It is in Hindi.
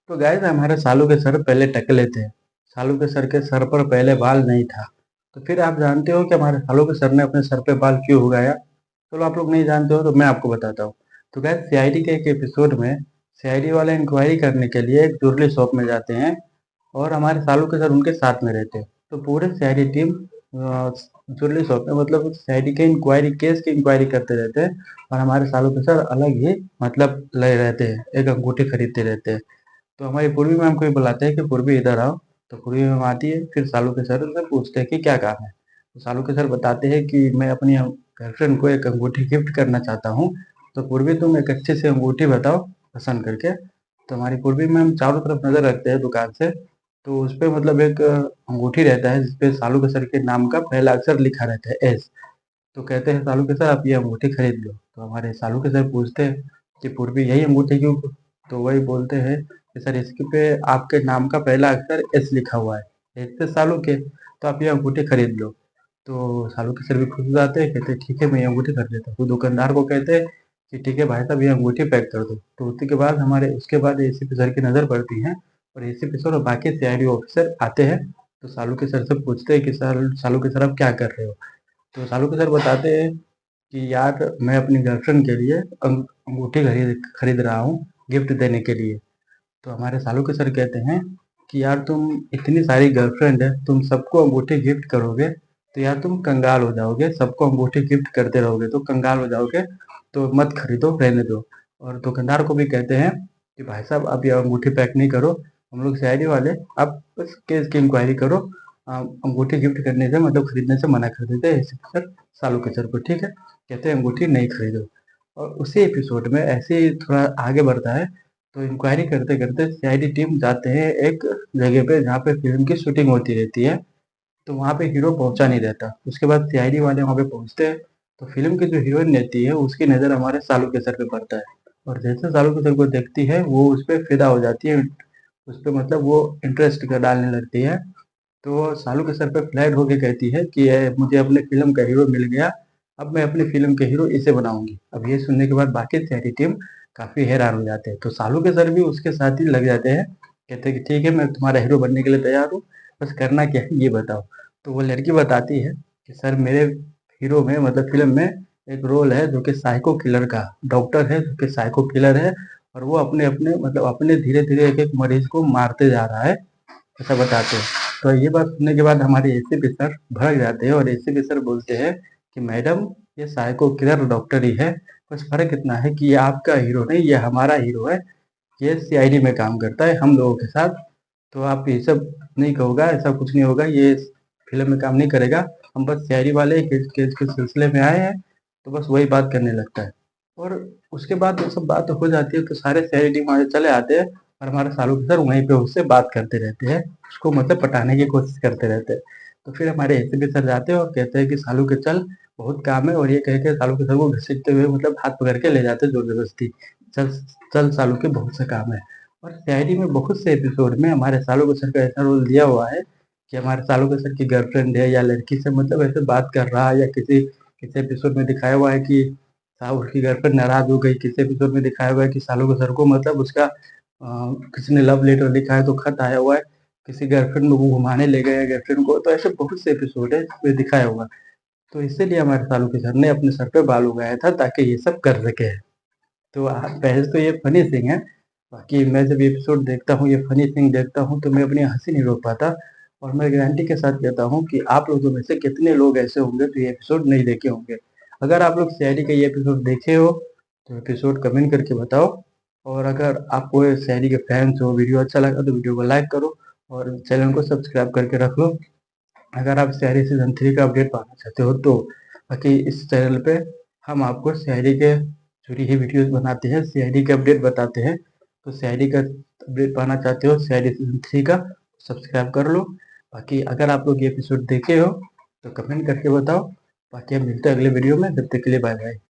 तो गाइस हमारे सालू के सर पहले टकले थे। सालू के सर पर पहले बाल नहीं था। तो फिर आप जानते हो कि हमारे सालू के सर ने अपने सर पे बाल क्यों उगाया? चलो आप लोग नहीं जानते हो तो मैं आपको बताता हूँ। तो गाइस सीआईडी के एक एपिसोड में सीआईडी वाले इंक्वायरी करने के लिए एक ज्वेलरी शॉप में जाते हैं और हमारे सालू के सर उनके साथ में रहते हैं। तो पूरे सीआईडी टीम ज्वेलरी शॉप में मतलब सीआईडी के इंक्वायरी केस की इंक्वायरी करते रहते हैं और हमारे सालू के सर अलग ही मतलब लगे रहते हैं, एक अंगूठी खरीदते रहते हैं। तो हमारी पूर्वी मैम को भी बुलाते हैं कि पूर्वी इधर आओ। तो पूर्वी मैम आती है, फिर सालू के सर से पूछते हैं कि क्या काम है। तो सालू के सर बताते हैं कि मैं अपनी गर्लफ्रेंड को एक अंगूठी गिफ्ट करना चाहता हूँ। तो पूर्वी तुम एक अच्छी सी अंगूठी बताओ पसंद करके। तो हमारी पूर्वी मैम चारों तरफ नजर रखते हैं दुकान से। तो उस पे मतलब एक अंगूठी रहता है जिसपे सालू के सर के नाम का पहला अक्षर लिखा रहता है एस। तो कहते हैं सालू के सर आप ये अंगूठी खरीद लो। तो हमारे सालू के सर पूछते हैं कि पूर्वी यही अंगूठी क्यों? तो वही बोलते हैं कि सर इसके पे आपके नाम का पहला अक्षर एस लिखा हुआ है, एस से सालू के, तो आप ये अंगूठी खरीद लो। तो सालू के सर भी खुश हो जाते हैं, कहते हैं ठीक है मैं ये अंगूठी खरीद लेता हूँ। तो दुकानदार को कहते हैं कि ठीक है भाई साहब ये अंगूठी पैक कर दो। तो उसी के बाद हमारे उसके बाद एसीपी सर की नज़र पड़ती है और एसीपी सर और बाकी सीआईडी ऑफिसर आते हैं। तो सालू के सर से पूछते हैं कि सर सालू के सर आप क्या कर रहे हो? तो सालू के सर बताते हैं कि यार मैं अपनी गर्लफ्रेंड के लिए अंगूठी खरीद खरीद रहा हूँ गिफ्ट देने के लिए। तो हमारे सालू के सर कहते हैं कि यार तुम इतनी सारी गर्लफ्रेंड है, तुम सबको अंगूठी गिफ्ट करोगे तो यार तुम कंगाल हो जाओगे, सबको अंगूठी गिफ्ट करते रहोगे तो कंगाल हो जाओगे। तो मत खरीदो, रहने दो। और दुकानदार को भी कहते हैं कि भाई साहब आप ये अंगूठी पैक नहीं करो, हम लोग सीआईडी वाले आप बस केस की इंक्वायरी करो। अंगूठी गिफ्ट करने से मतलब खरीदने से मना कर देते हैं सर सालू के सर को। ठीक है, कहते हैं अंगूठी नहीं खरीदो। और उसी एपिसोड में ऐसे ही थोड़ा आगे बढ़ता है। तो इंक्वायरी करते करते सीआईडी टीम जाते हैं एक जगह पे जहाँ पे फिल्म की शूटिंग होती रहती है। तो वहाँ पे हीरो पहुंचा नहीं रहता। उसके बाद सीआईडी वाले वहाँ पे पहुंचते हैं। तो फिल्म की जो हीरोइन रहती है उसकी नज़र हमारे सालू के सर पे पड़ता है। और जैसे सालू के सर को देखती है वो उस पर फिदा हो जाती है, उस पर मतलब वो इंटरेस्ट का डालने लगती है। तो वो सालू के सर पे फ्लैट होके कहती है कि मुझे अपने फिल्म का हीरो मिल गया, अब मैं अपनी फिल्म के हीरो इसे बनाऊंगी। अब ये सुनने के बाद बाकी सारी टीम काफी हैरान हो जाते हैं। तो सालू के सर भी उसके साथ ही लग जाते हैं, कहते हैं कि ठीक है मैं तुम्हारा हीरो बनने के लिए तैयार हूँ, बस करना क्या है ये बताओ। तो वो लड़की बताती है कि सर मेरे हीरो में मतलब फिल्म में एक रोल है जो कि साइको किलर का, डॉक्टर है जो कि साइको किलर है और वो अपने अपने मतलब अपने धीरे धीरे एक एक मरीज को मारते जा रहा है, ऐसा बताते हैं। तो ये बात सुनने के बाद हमारे एसीपी सर भड़क जाते हैं और एसीपी सर बोलते हैं कि मैडम ये साइको किलर डॉक्टर ही है, बस फर्क इतना है कि ये आपका हीरो नहीं ये हमारा हीरो है, ये सीआईडी में काम करता है हम लोगों के साथ। तो आप ये सब नहीं कहोगा, ऐसा कुछ नहीं होगा, ये फिल्म में काम नहीं करेगा, हम बस सीआईडी वाले केस केस के सिलसिले में आए हैं। तो बस वही बात करने लगता है। और उसके बाद वो सब बात हो जाती है तो सारे सीआईडी वहाँ से चले आते हैं और हमारे सालू के सर वहीं पे उससे बात करते रहते हैं, उसको मतलब पटाने की कोशिश करते रहते हैं। तो फिर हमारे एसीपी सर जाते हैं और कहते हैं कि सालू के चल बहुत काम है, और ये कह के सालू के सर को घसीटते हुए मतलब हाथ पकड़ के ले जाते हैं जोर जबरदस्ती। चल चल सालू के बहुत से काम है। और सीआईडी में बहुत से एपिसोड में हमारे सालू के सर का ऐसा रोल दिया हुआ है कि हमारे सालू के सर की गर्लफ्रेंड है या लड़की से मतलब ऐसे बात कर रहा है, या किसी किसी एपिसोड में दिखाया हुआ है कि साहब उसकी गर्लफ्रेंड नाराज हो गई, किसी एपिसोड में दिखाया हुआ है कि सालू के सर को मतलब उसका किसी ने लव लेटर लिखा है तो खत आया हुआ है, किसी गर्लफ्रेंड में वो घुमाने ले गए गर्लफ्रेंड को। तो ऐसे बहुत से एपिसोड है जिसमें दिखाया हुआ। तो इसीलिए हमारे सालू के सर ने अपने सर पे बाल उगाया था ताकि ये सब कर सके। तो पहले तो ये फनी थिंग है। बाकी मैं जब एपिसोड देखता हूँ, ये फनी थिंग देखता हूँ तो मैं अपनी हंसी नहीं रोक पाता। और मैं गारंटी के साथ कहता हूँ कि आप लोगों में से कितने लोग ऐसे होंगे तो ये एपिसोड नहीं देखे होंगे। अगर आप लोग शायरी का ये एपिसोड देखे हो तो एपिसोड कमेंट करके बताओ। और अगर आप कोई शायरी के फैंस हो, वीडियो अच्छा लगा तो वीडियो को लाइक करो और चैनल को सब्सक्राइब करके रख लो। अगर आप शायरी सीजन 3 का अपडेट पाना चाहते हो तो बाकी इस चैनल पे हम आपको शायरी के जुड़ी ही वीडियोस बनाते हैं, शायरी के अपडेट बताते हैं। तो शायरी का अपडेट पाना चाहते हो शायरी सीजन 3 का, सब्सक्राइब कर लो। बाकी अगर आप लोग ये एपिसोड देखे हो तो कमेंट करके बताओ। बाकी हम मिलते हैं अगले वीडियो में, तब तक के लिए बाय बाय।